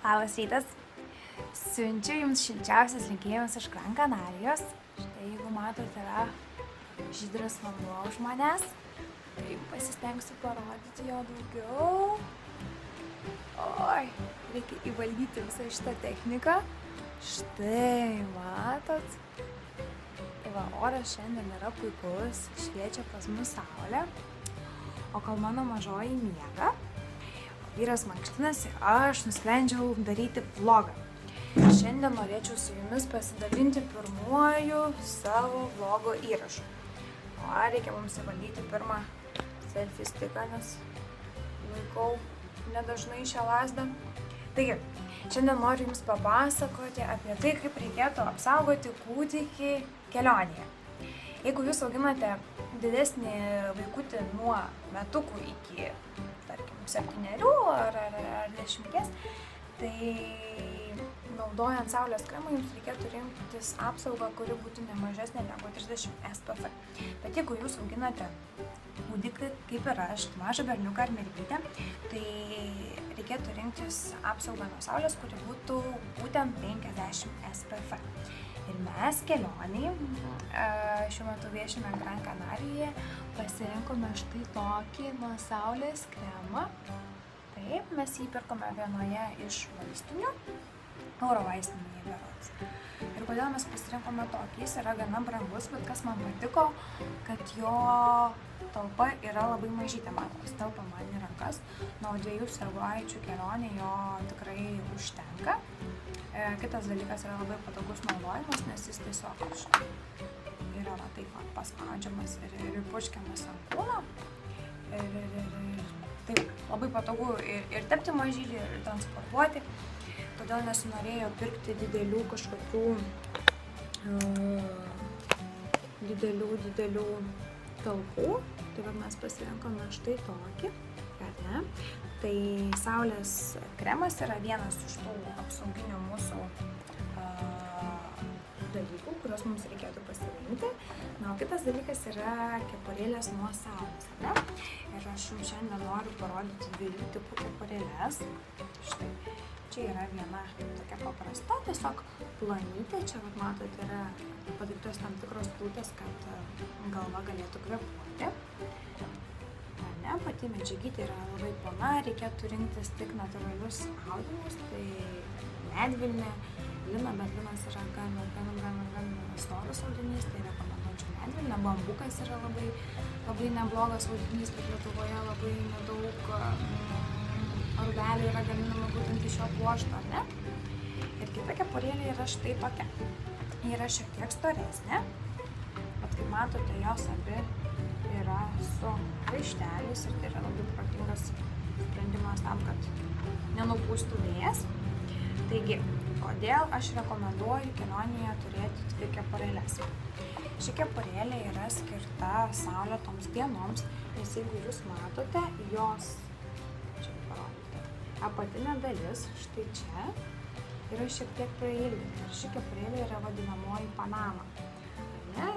Labas rytas. Siunčiu Jums šilčiausias linkėjimas iš Gran Canarijos. Štai jeigu matot, yra žydras vanduo už manęs. Tai pasistengsiu parodyti jo daugiau. Oi, reikia įvaldyti visą šitą techniką. Štai, matot. Tai va, oras šiandien yra puikus, šviečia pas mus saulė. O kol mano mažoji miega, vyras mankštinasi, aš nusprendžiau daryti vlogą. Šiandien norėčiau su jumis pasidalinti pirmuoju savo vlogo įrašu. O reikia mums įvaldyti pirmą selfie stiką, nes laikau nedažnai šią lazdą. Taigi, šiandien noriu jums papasakoti apie tai, kaip reikėtų apsaugoti kūdikį kelionėje. Jeigu jūs auginate didesnį vaikutį nuo metukų iki, tarkim, 7 ar 10, tai naudojant saulės kremą jums reikėtų rinktis apsaugą, kuri būtų ne mažesnė negu 30 SPF. Bet jeigu jūs auginate kūdikį, kaip ir aš, mažą berniuką ar mergytę, tai reikėtų rinktis apsaugą nuo saulės, kuri būtų būtent 50 SPF. Ir mes kelioniai, šiuo metu viešime Gran Canarijoje, pasirinkome štai tokį nuo saulės kremą. Taip, mes jį pirkome vienoje iš vaistinių, Eurovaistinėje berods. Ir kodėl mes pasirinkome tokį, jis yra gana brangus, bet kas man patiko, kad jo talpa yra labai mažytė, jis telpa man į rankas, nuo 2 savaičių kelionė jo tikrai užtenka. Kitas dalykas yra labai patogus naudojimas, nes jis tiesiog yra taip paspaudžiamas ir puškiamas ant kūno. Taip, labai patogu ir tepti mažylį, ir transportuoti. Todėl nesinorėjo pirkti didelių kažkokių didelių talpų. Tai va mes pasirinkome štai tokį, ar ne? Tai saulės kremas yra vienas iš tų apsauginių mūsų dalykų, kuriuos mums reikėtų pasirinkti. Na, o kitas dalykas yra kepurėlės nuo saulės, ar ne? Ir aš jums šiandien noriu parodyti 2 tipų kepurėlės. Štai, čia yra viena tokia paprasta, tiesiog plonytė. Čia, vat matot, yra padarytos tam tikros plūtės, kad galva galėtų kvėpuoti. Pati medžiagytė yra labai plona, reikėtų rinktis tik natūralius audinius, tai medvilnė, lina, bet linas yra gan storus audinys, tai rekomenduočiau medvilnę. Bambukas yra labai neblogas audinys, bet Lietuvoje labai nedaug rūbelių yra gaminama būtent iš šio pluošto, ne? Ir kita kepurėlė yra štai tokia. Ji yra šiek tiek storesnė, bet kaip matote, jos abi yra su raišteliais ir tai yra labai protingas sprendimas tam, kad nenupūstų vėjas. Taigi, kodėl aš rekomenduoju kelionėje turėti 2 kepurėles? Ši kepurėlė yra skirta saulėtoms dienoms, nes jeigu jūs matote, jos, čia parodyti, apatinė dalis, štai čia, yra šiek tiek prailginta. Ir ši kepurėlė yra vadinamoji Panama.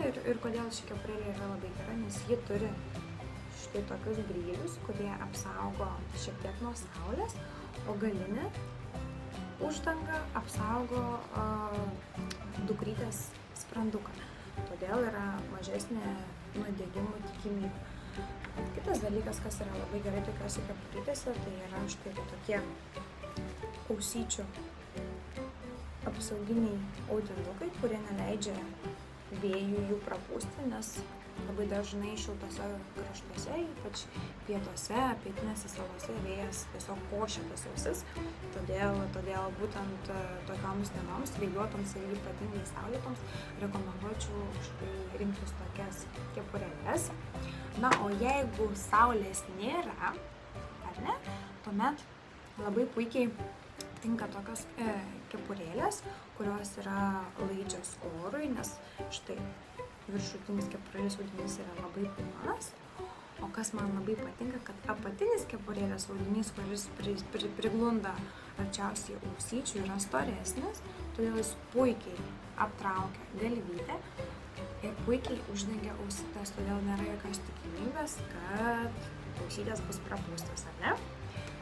Ir kodėl ši kepurėlė yra labai gera, nes ji turi štai tokius brylius, kurie apsaugo šiek tiek nuo saulės, o galinė uždanga apsaugo dukrytės spranduką. Todėl yra mažesnė nuodegimų tikimybė. Kitas dalykas, kas yra labai gerai tokiuose kepurytėse, tai yra štai tokie ausyčių apsauginiai audinukai, kurie neleidžia vėjų jų prapūsti, nes labai dažnai šiltose kraštuose, ypač pietuose, pietinėse salose vėjas tiesiog košia tas ausis. Todėl būtent tokioms dienoms, vėjuotoms ir ypatingai saulėtoms, rekomenduočiau rinktis tokias kepurėles. Na, o jeigu saulės nėra, ar ne, tuomet labai puikiai tinka tokios kepurėlės, kurios yra laidžios orui, nes štai viršutinis kepurėlės audinys yra labai plonas. O kas man labai patinka, kad apatinis kepurėlės audinys, kuris priglunda arčiausiai ausyčių, yra storesnis, todėl jis puikiai aptraukia galvytę ir puikiai uždengia ausytes, todėl nėra jokios tikimybės, kad ausytės bus prapūstos, ar ne?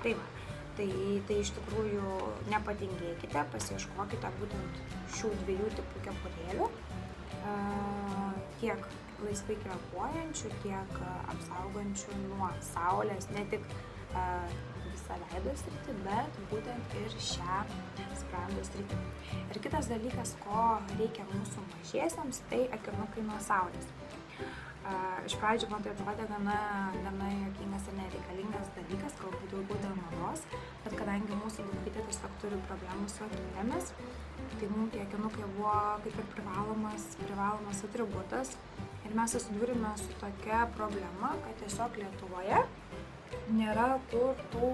Tai va. Tai iš tikrųjų nepatingėkite, pasiieškokite būtent šių dviejų tipų kepurėlių, tiek laisvai kvėpuojančių, tiek apsaugančių nuo saulės, ne tik visą veido sritį, bet būtent ir šią sprando sritį. Ir kitas dalykas, ko reikia mūsų mažiesiems, tai akinukai nuo saulės. Iš pradžių man tai atrodė gana juokingas ir nereikalingas dalykas, galbūt daugiau dėl mados, bet kadangi mūsų dukrytė tiesiog turi problemų su akinėmis, tai mums tie akinukai buvo kaip ir privalomas atributas ir mes susidūrėme su tokia problema, kad tiesiog Lietuvoje nėra kur tų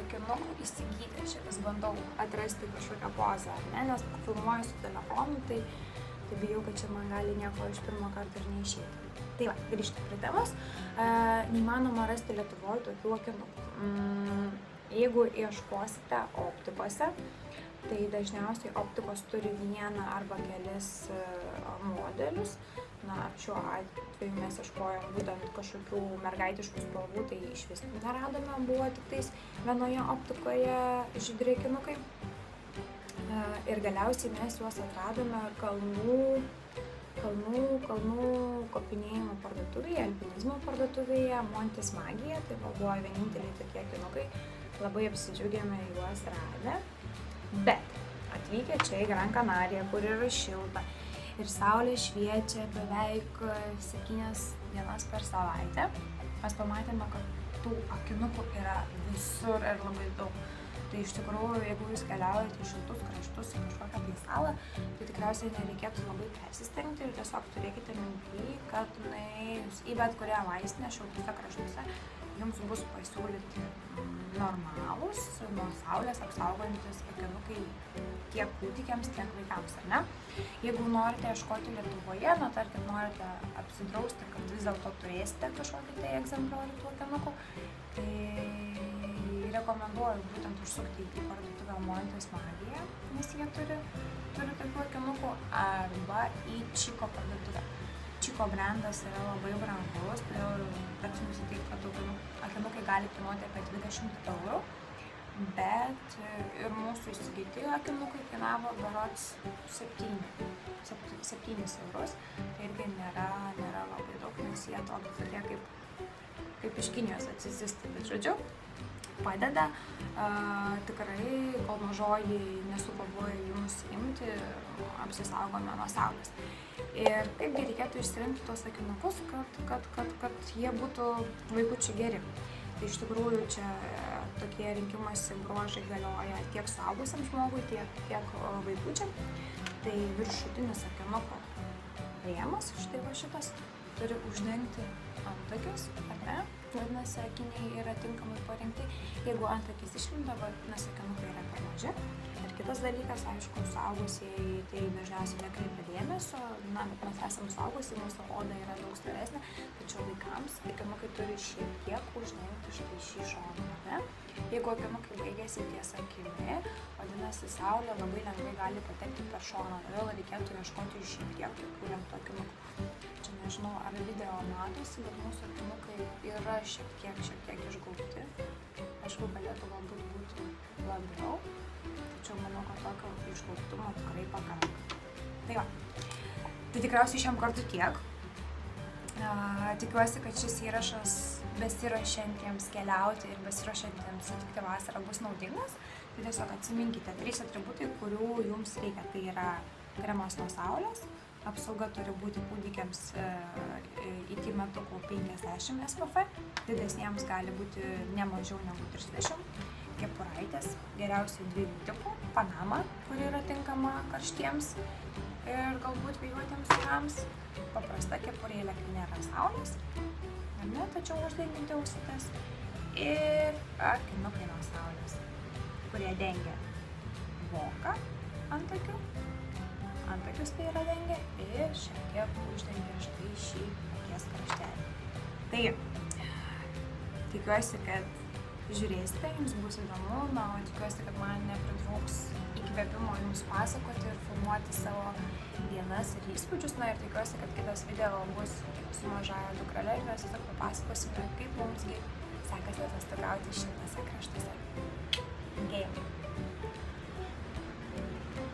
akinukų įsigyti. Aš vis bandau atrasti kažkokią pozą, ne? Nes filmuoju su telefonu, tai bijau, kad čia man gali nieko iš pirmo karto ir neišėti. Tai va, grįžti prie temos. Neįmanoma rasti Lietuvoje tokių akinukų. Jeigu ieškosite optikose, tai dažniausiai optikos turi vieną arba kelis modelius. Šiuo atveju mes ieškojom būtent kažkokių mergaitiškų spalvų, tai iš vis neradome, buvo tik tais vienoje optikoje žydri akinukai. Ir galiausiai mes juos atradome kalnų kopinėjimo parduotuvėje, alpinizmo parduotuvėje, Montis Magija, tai buvo vieninteliai tokie akinukai, labai apsidžiaugėme juos radę. Bet atvykę čia į Gran Canariją, kur yra šilta ir saulė šviečia beveik 7 dienas per savaitę, mes pamatėme, kad tų akinukų yra visur ir labai daug. Tai iš tikrųjų, jeigu jūs keliaujate į šiltus kraštus, į kažkokią tai salą, tai tikriausiai nereikėtų labai persistengti ir tiesiog turėkite minty, kad nuėjus į bet kurią vaistinę šiltuose kraštuose, jums bus pasiūlyti normalūs, nuo saulės apsaugantis akinukai tiek kūdikiams, tiek vaikams, ar ne? Jeigu norite ieškoti Lietuvoje, tarkim, norite apsidrausti, kad vis dėlto turėsite kažkokį tai egzempliorių tų akinukų, tai rekomenduoju būtent užsukti į parduotuvę Montis Magija, nes jie turi tokių akinukų, arba į Chico parduotuvę. Chico brandas yra labai brangus, todėl teks nusiteikti, kad akinukai gali kainuoti apie 20 €, bet ir mūsų įsigyti akinukai kainavo berods 7 €. Tai irgi nėra labai daug, nes jie atrodo tokie kaip iš Kinijos atsisisti, bet žodžiu, padeda, tikrai, kol mažoji nesugalvoja jų nusiimti, apsisaugome nuo saulės. Ir kaipgi reikėtų išsirinkti tos akinukus, kad jie būtų vaikučiai geri. Tai iš tikrųjų čia tokie rinkimosi bruožai galioja tiek suaugusiam žmogui, tiek vaikučiam. Tai viršutinis akinuko rėmas, štai va šitas, turi uždengti antakius, ar ne? Vadinasi, akiniai yra tinkamai parinkti. Jeigu antakis išlinda, vadinasi, akinukai yra per maži. Ir kitas dalykas, aišku, suaugusieji tai dažniausiai nekreipia dėmesio, bet mes esame suaugusiai, mūsų oda yra daug storesnė, tačiau vaikams akinukai turi šiek tiek uždengti štai šį šoną, ne? Jeigu akinukai baigėsi ties akimi, vadinasi, saulė labai lengvai gali patekti per šoną, todėl reikėtų ieškoti šiek tiek tokių lenktų akinukų. Čia nežinau, ar video matosi, bet mūsų akinukai yra šiek tiek išgaubti. Aišku, galėtų galbūt būti labiau, tačiau manau, kad tokio išgaubtumo tikrai pakanka. Tai va, tai tikriausiai šiam kartu tiek. Tikiuosi, kad šis įrašas besiruošiantiems keliauti ir besiruošiantiems sutikti vasarą bus naudingas. Tai tiesiog atsiminkite 3 atributai, kurių jums reikia. Tai yra kremas nuo saulės, apsauga turi būti kūdikiams iki metukų 50 SPF, didesniems gali būti ne mažiau negu 30, kepuraitės, geriausiai 2 tipų, Panama, kuri yra tinkama karštiems ir galbūt vėjuotiems orams, paprasta kepurėlė, kai nėra saulės, ne, tačiau uždenginti ausytes, ir akinukai nuo saulės, kurie dengia voką antakių, antakius tai yra dengia ir šiek tiek uždengia štai šį akies kraštelį. Tai tikiuosi, kad žiūrėsite, jums bus įdomu, o tikiuosi, kad man nepritrūks įkvėpimo jums pasakoti ir filmuoti savo dienas ir įspūdžius. Ir tikiuosi, kad kitas video bus su mažąja dukrele ir mes tiesiog papasakosime, kaip mums sekasi atostogauti šiltuose kraštuose.